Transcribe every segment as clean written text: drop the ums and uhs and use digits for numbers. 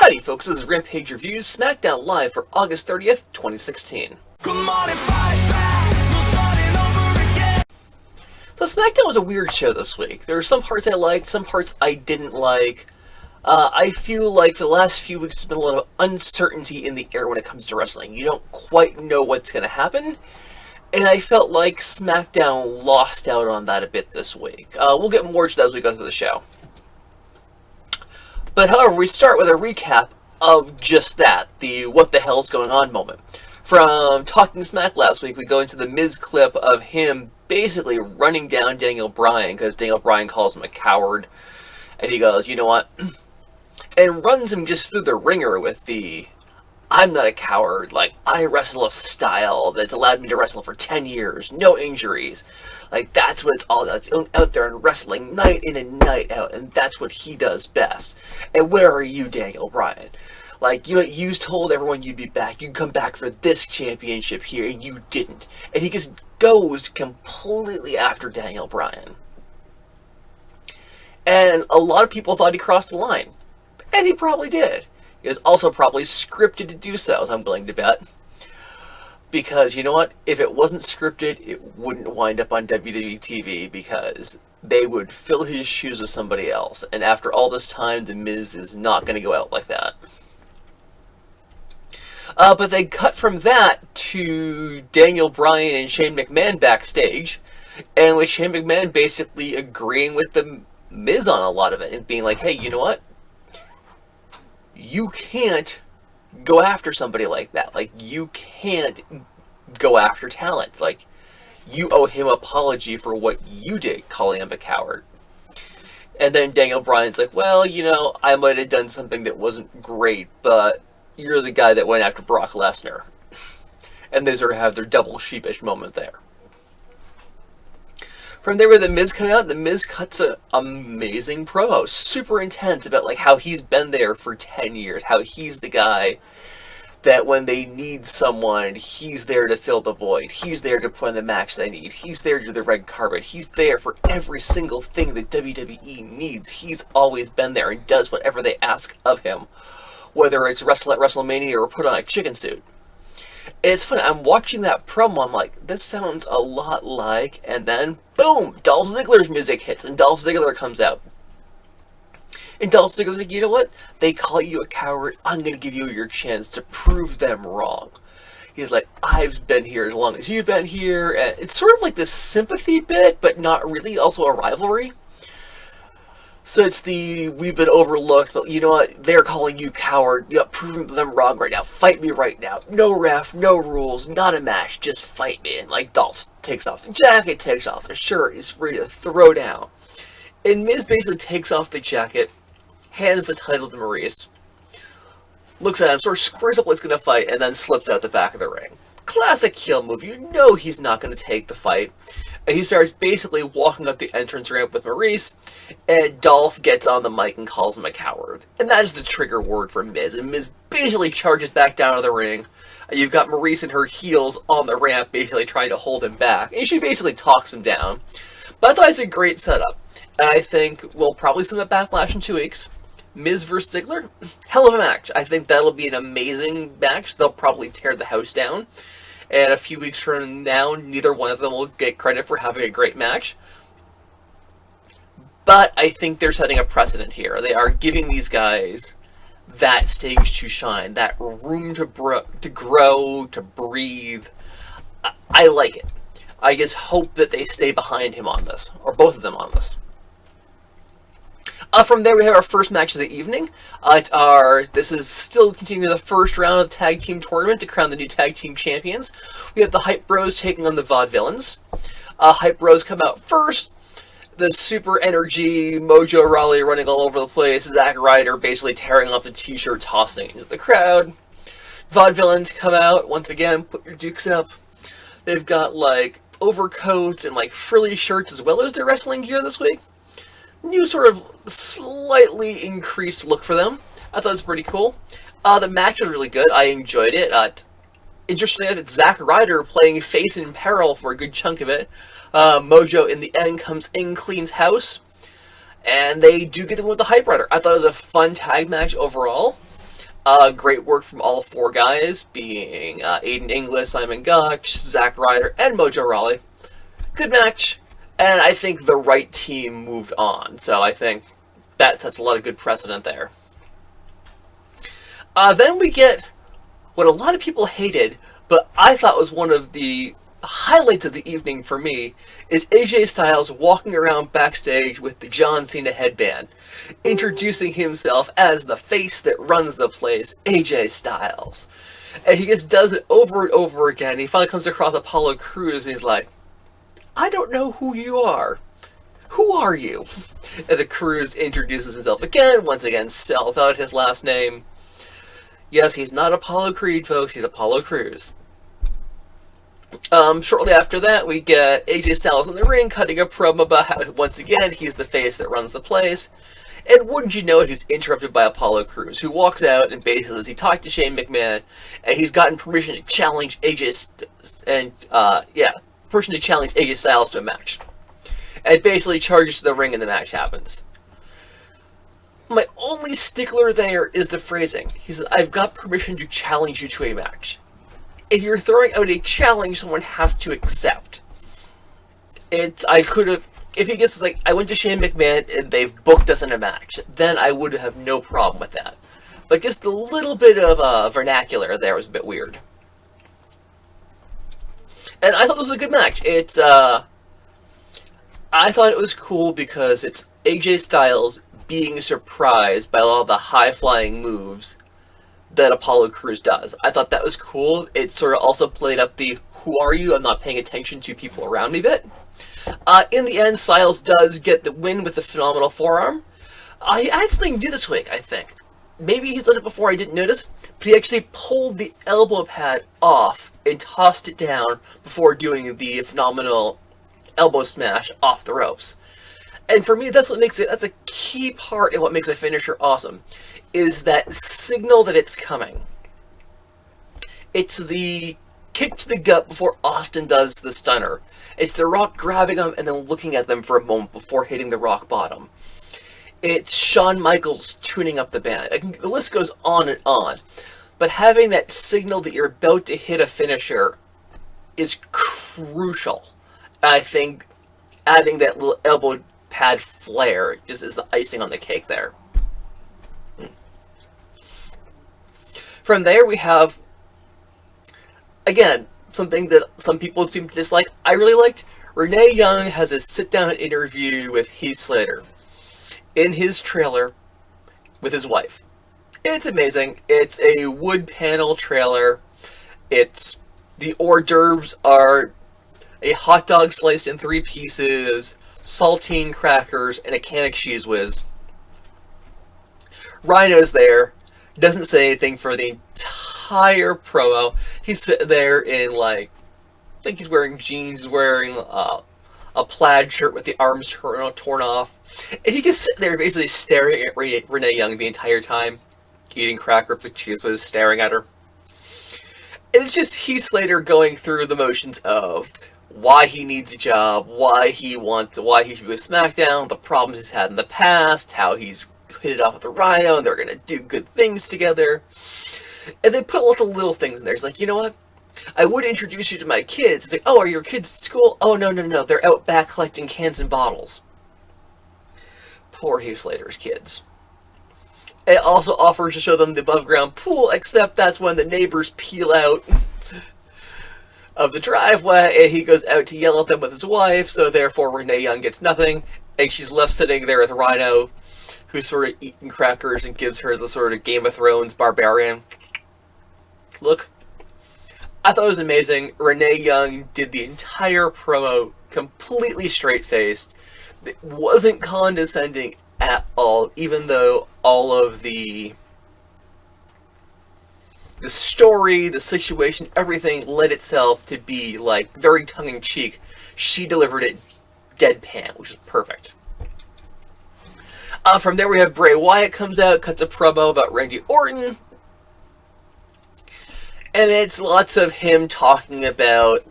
Howdy folks, this is Rampage Reviews Smackdown Live for August 30th, 2016. Come on and fight back, we're starting over again. So Smackdown was a weird show this week. There were some parts I liked, some parts I didn't like. I feel like for the last few weeks there's been a lot of uncertainty in the air when it comes to wrestling. You don't quite know what's going to happen. And I felt like Smackdown lost out on that a bit this week. We'll get more to that as we go through the show. But however, we start with a recap of just that, the what the hell's going on moment. From Talking Smack last week, we go into the Miz clip of him basically running down Daniel Bryan, because Daniel Bryan calls him a coward. And he goes, you know what? And runs him just through the ringer with the, I'm not a coward, like, I wrestle a style that's allowed me to wrestle for 10 years, no injuries. Like, that's what it's all about. It's out there and wrestling night in and night out, and that's what he does best. And where are you, Daniel Bryan? Like, you told everyone you'd be back. You'd come back for this championship here, and you didn't. And he just goes completely after Daniel Bryan. And a lot of people thought he crossed the line. And he probably did. He was also probably scripted to do so, as I'm willing to bet. Because, you know what? If it wasn't scripted, it wouldn't wind up on WWE TV, because they would fill his shoes with somebody else. And after all this time, The Miz is not going to go out like that. But they cut from that to Daniel Bryan and Shane McMahon backstage, and with Shane McMahon basically agreeing with The Miz on a lot of it, and being like, hey, you know what? You can't go after somebody like that. Like, you can't go after talent. Like, you owe him an apology for what you did, calling him a coward. And then Daniel Bryan's like, well, you know, I might have done something that wasn't great, but you're the guy that went after Brock Lesnar. And they sort of have their double sheepish moment there. From there, with The Miz coming out, The Miz cuts an amazing promo, super intense, about like how he's been there for 10 years, how he's the guy that when they need someone, he's there to fill the void, he's there to put in the match they need, he's there to do the red carpet, he's there for every single thing that WWE needs. He's always been there and does whatever they ask of him, whether it's wrestle at WrestleMania or put on a chicken suit. And it's funny, I'm watching that promo, I'm like, this sounds a lot like, and then, boom, Dolph Ziggler's music hits, and Dolph Ziggler comes out. And Dolph Ziggler's like, you know what? They call you a coward, I'm going to give you your chance to prove them wrong. He's like, I've been here as long as you've been here, and it's sort of like this sympathy bit, but not really, also a rivalry. So it's the, we've been overlooked, but you know what, they're calling you coward, you know, proving them wrong right now, fight me right now, no ref, no rules, not a match, just fight me. And like Dolph takes off the jacket, takes off the shirt, he's free to throw down. And Miz basically takes off the jacket, hands the title to Maurice, looks at him, sort of squares up like he's going to fight, and then slips out the back of the ring. Classic heel move, you know he's not going to take the fight. And he starts basically walking up the entrance ramp with Maurice, and Dolph gets on the mic and calls him a coward. And that is the trigger word for Miz. And Miz basically charges back down to the ring. And you've got Maurice and her heels on the ramp basically trying to hold him back. And she basically talks him down. But I thought it's a great setup. And I think we'll probably see them at Backlash in 2 weeks. Miz versus Ziggler, hell of a match. I think that'll be an amazing match. They'll probably tear the house down. And a few weeks from now, neither one of them will get credit for having a great match. But I think they're setting a precedent here. They are giving these guys that stage to shine, that room to grow, to breathe. I like it. I just hope that they stay behind him on this, or both of them on this. From there, we have our first match of the evening. This is still continuing the first round of the tag team tournament to crown the new tag team champions. We have the Hype Bros taking on the Vaudevillains. Hype Bros come out first. The super energy, Mojo Rawley running all over the place. Zack Ryder basically tearing off the t-shirt, tossing it into the crowd. Vaudevillains come out, once again, put your dukes up. They've got, like, overcoats and, like, frilly shirts as well as their wrestling gear this week. New sort of slightly increased look for them. I thought it was pretty cool. The match was really good. I enjoyed it. Interestingly enough, it's Zack Ryder playing face in peril for a good chunk of it. Mojo in the end comes in, cleans house, and they do get to win with the Hype Rider. I thought it was a fun tag match overall. Great work from all four guys, being Aiden Inglis, Simon Gotch, Zack Ryder, and Mojo Rawley. Good match, and I think the right team moved on, so I think that sets a lot of good precedent there. Then we get what a lot of people hated, but I thought was one of the highlights of the evening for me, is AJ Styles walking around backstage with the John Cena headband, introducing himself as the face that runs the place, AJ Styles. And he just does it over and over again. He finally comes across Apollo Crews and he's like, I don't know who you are. Who are you? And the Crews introduces himself again, once again spells out his last name. Yes, he's not Apollo Creed, folks, he's Apollo Crews. Shortly after that, we get AJ Styles in the ring cutting a promo about how, once again, he's the face that runs the place. And wouldn't you know it, he's interrupted by Apollo Crews, who walks out and basically says he talked to Shane McMahon, and he's gotten permission to challenge permission to challenge AJ Styles to a match. And basically charges to the ring and the match happens. My only stickler there is the phrasing. He says, I've got permission to challenge you to a match. If you're throwing out a challenge, someone has to accept. If he gets like, I went to Shane McMahon and they've booked us in a match, then I would have no problem with that. But just a little bit of vernacular there was a bit weird. And I thought this was a good match. I thought it was cool because it's AJ Styles being surprised by all the high-flying moves that Apollo Crews does. I thought that was cool. It sort of also played up the, who are you? I'm not paying attention to people around me bit. In the end, Styles does get the win with the phenomenal forearm. He had something new this week, I think. Maybe he's done it before, I didn't notice, but he actually pulled the elbow pad off and tossed it down before doing the phenomenal elbow smash off the ropes. And for me, that's a key part in what makes a finisher awesome, is that signal that it's coming. It's the kick to the gut before Austin does the stunner. It's The Rock grabbing them and then looking at them for a moment before hitting the rock bottom. It's Shawn Michaels tuning up the band. The list goes on and on. But having that signal that you're about to hit a finisher is crucial. I think adding that little elbow pad flare just is the icing on the cake there. From there we have, again, something that some people seem to dislike. I really liked. Renee Young has a sit-down interview with Heath Slater in his trailer with his wife. It's amazing. It's a wood panel trailer. The hors d'oeuvres are a hot dog sliced in 3 pieces, saltine crackers, and a can of Cheese Whiz. Rhino's there. Doesn't say anything for the entire promo. He's sitting there in, I think he's wearing jeans, wearing a plaid shirt with the arms torn off. And he just sitting there basically staring at Renee Young the entire time, eating crackers with Cheese Whiz, staring at her. And it's just Heath Slater going through the motions of why he needs a job, why he should be with Smackdown, the problems he's had in the past, how he's hit it off with the Rhino, and they're going to do good things together. And they put lots of little things in there. It's like, you know what? I would introduce you to my kids. It's like, oh, are your kids at school? Oh, no. They're out back collecting cans and bottles. Poor Heath Slater's kids. It also offers to show them the above-ground pool, except that's when the neighbors peel out of the driveway, and he goes out to yell at them with his wife, so therefore Renee Young gets nothing, and she's left sitting there with Rhino, who's sort of eating crackers and gives her the sort of Game of Thrones barbarian look. I thought it was amazing. Renee Young did the entire promo completely straight-faced. It wasn't condescending at all, even though all of the story, the situation, everything led itself to be, very tongue-in-cheek. She delivered it deadpan, which is perfect. From there we have Bray Wyatt comes out, cuts a promo about Randy Orton. And it's lots of him talking about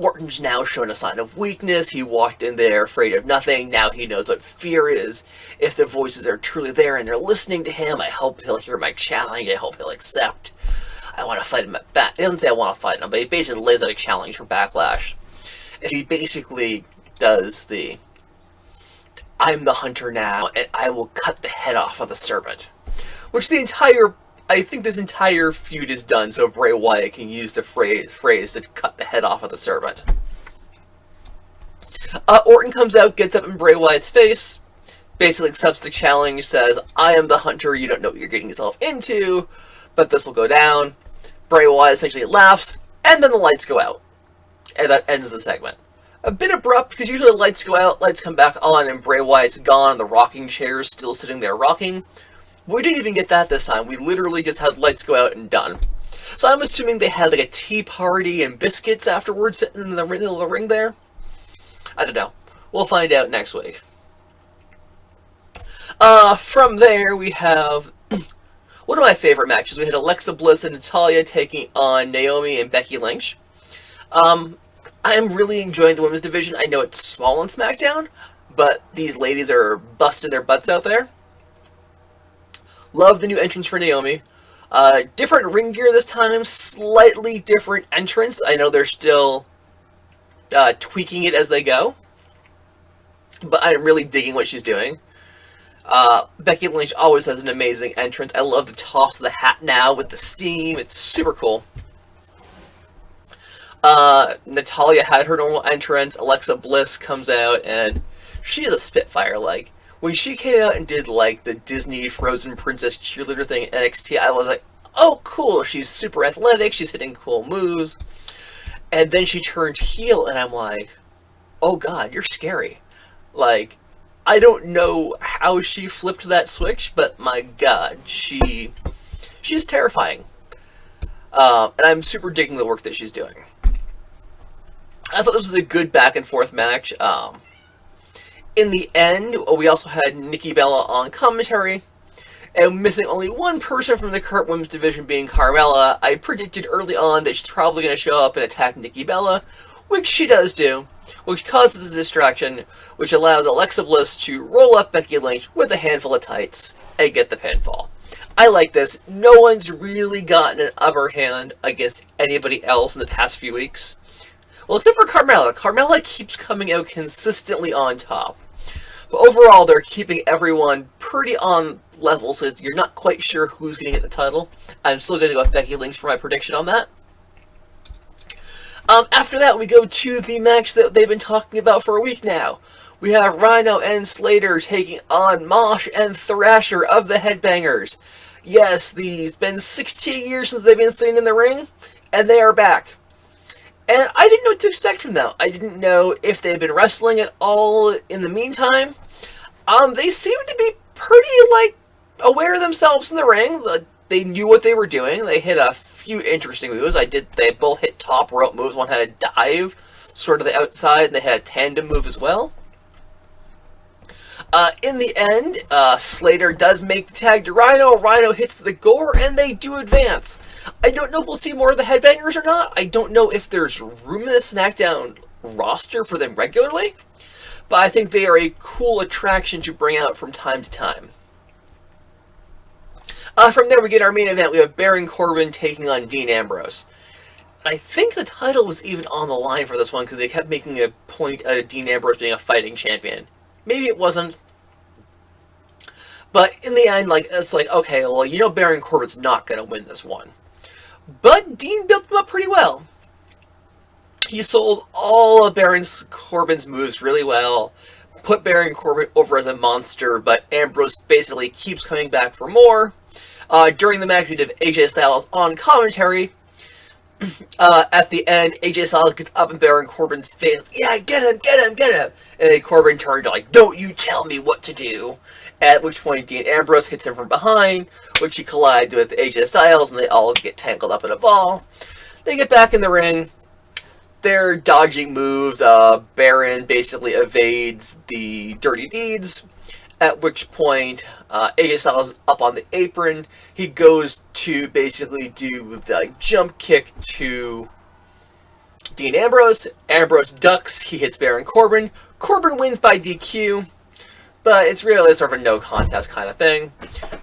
Orton's now shown a sign of weakness. He walked in there afraid of nothing. Now he knows what fear is. If the voices are truly there and they're listening to him, I hope he'll hear my challenge. I hope he'll accept. I want to fight him at Backlash. He doesn't say I want to fight him, but he basically lays out a challenge for Backlash. And he basically does the, I'm the hunter now, and I will cut the head off of the serpent. Which I think this entire feud is done so Bray Wyatt can use the phrase to cut the head off of the serpent. Orton comes out, gets up in Bray Wyatt's face, basically accepts the challenge, says, I am the hunter, you don't know what you're getting yourself into, but this will go down. Bray Wyatt essentially laughs, and then the lights go out. And that ends the segment. A bit abrupt, because usually the lights go out, lights come back on, and Bray Wyatt's gone, the rocking chair is still sitting there rocking. We didn't even get that this time. We literally just had lights go out and done. So I'm assuming they had like a tea party and biscuits afterwards sitting in the middle of the ring there. I don't know. We'll find out next week. From there, we have one of my favorite matches. We had Alexa Bliss and Natalya taking on Naomi and Becky Lynch. I am really enjoying the women's division. I know it's small on Smackdown, but these ladies are busting their butts out there. Love the new entrance for Naomi. Different ring gear this time, slightly different entrance. I know they're still tweaking it as they go, but I'm really digging what she's doing. Becky Lynch always has an amazing entrance. I love the toss of the hat now with the steam. It's super cool. Natalya had her normal entrance. Alexa Bliss comes out, and she is a spitfire. Like, when she came out and did, like, the Disney Frozen Princess cheerleader thing at NXT, I was like, oh, cool, she's super athletic, she's hitting cool moves. And then she turned heel, and I'm like, oh god, you're scary. Like, I don't know how she flipped that switch, but my god, she is terrifying. And I'm super digging the work that she's doing. I thought this was a good back and forth match. In the end, we also had Nikki Bella on commentary, and missing only one person from the current women's division being Carmella. I predicted early on that she's probably going to show up and attack Nikki Bella, which she does do, which causes a distraction, which allows Alexa Bliss to roll up Becky Lynch with a handful of tights and get the pinfall. I like this. No one's really gotten an upper hand against anybody else in the past few weeks. Well, except for Carmella. Carmella keeps coming out consistently on top. But overall, they're keeping everyone pretty on level, so you're not quite sure who's going to get the title. I'm still going to go with Becky Lynch for my prediction on that. After that, we go to the match that they've been talking about for a week now. We have Rhino and Slater taking on Mosh and Thrasher of the Headbangers. Yes, it's been 16 years since they've been seen in the ring, and they are back. And I didn't know what to expect from them. I didn't know if they'd been wrestling at all in the meantime. They seemed to be pretty, aware of themselves in the ring. They knew what they were doing. They hit a few interesting moves. They both hit top rope moves. One had a dive, sort of the outside, and they had a tandem move as well. In the end, Slater does make the tag to Rhino. Rhino hits the gore, and they do advance. I don't know if we'll see more of the Headbangers or not. I don't know if there's room in the SmackDown roster for them regularly. But I think they are a cool attraction to bring out from time to time. From there, we get our main event. We have Baron Corbin taking on Dean Ambrose. I think the title was even on the line for this one because they kept making a point out of Dean Ambrose being a fighting champion. Maybe it wasn't. But in the end, it's like, okay, well, Baron Corbin's not going to win this one. But Dean built him up pretty well. He sold all of Baron Corbin's moves really well, put Baron Corbin over as a monster, but Ambrose basically keeps coming back for more. During the match, we did AJ Styles on commentary. At the end, AJ Styles gets up in Baron Corbin's face. Yeah, get him, get him, get him. And Corbin turned to don't you tell me what to do. At which point, Dean Ambrose hits him from behind, which he collides with AJ Styles, and they all get tangled up in a ball. They get back in the ring. They're dodging moves. Baron basically evades the dirty deeds. At which point, AJ Styles is up on the apron. He goes to basically do the jump kick to Dean Ambrose. Ambrose ducks. He hits Baron Corbin. Corbin wins by DQ. But it's really sort of a no contest kind of thing.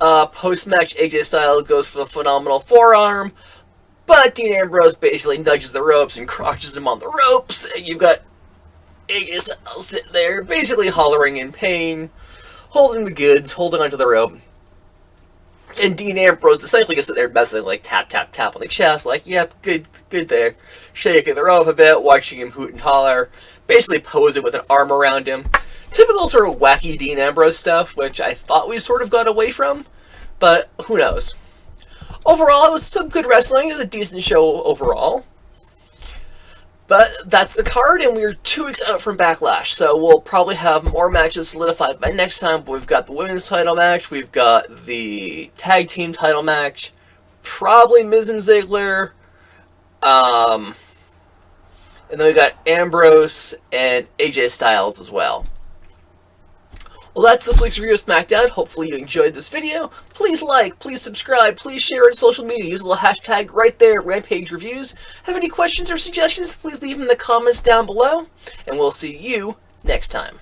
Post-match, AJ Styles goes for the phenomenal forearm. But Dean Ambrose basically nudges the ropes and crotches him on the ropes. And you've got AJ Styles sitting there basically hollering in pain. Holding the goods, holding onto the rope. And Dean Ambrose essentially just sit there basically like tap, tap, tap on the chest. Like, yep, good there. Shaking the rope a bit, watching him hoot and holler. Basically posing with an arm around him. Typical sort of wacky Dean Ambrose stuff, which I thought we sort of got away from, but who knows. Overall, it was some good wrestling. It was a decent show overall. But that's the card, and we're 2 weeks out from Backlash, so we'll probably have more matches solidified by next time. But we've got the women's title match, we've got the tag team title match, probably Miz and Ziggler, and then we've got Ambrose and AJ Styles as well. Well, that's this week's review of Smackdown. Hopefully you enjoyed this video. Please like, please subscribe, please share it on social media. Use the little hashtag right there, Rampage Reviews. Have any questions or suggestions, please leave them in the comments down below. And we'll see you next time.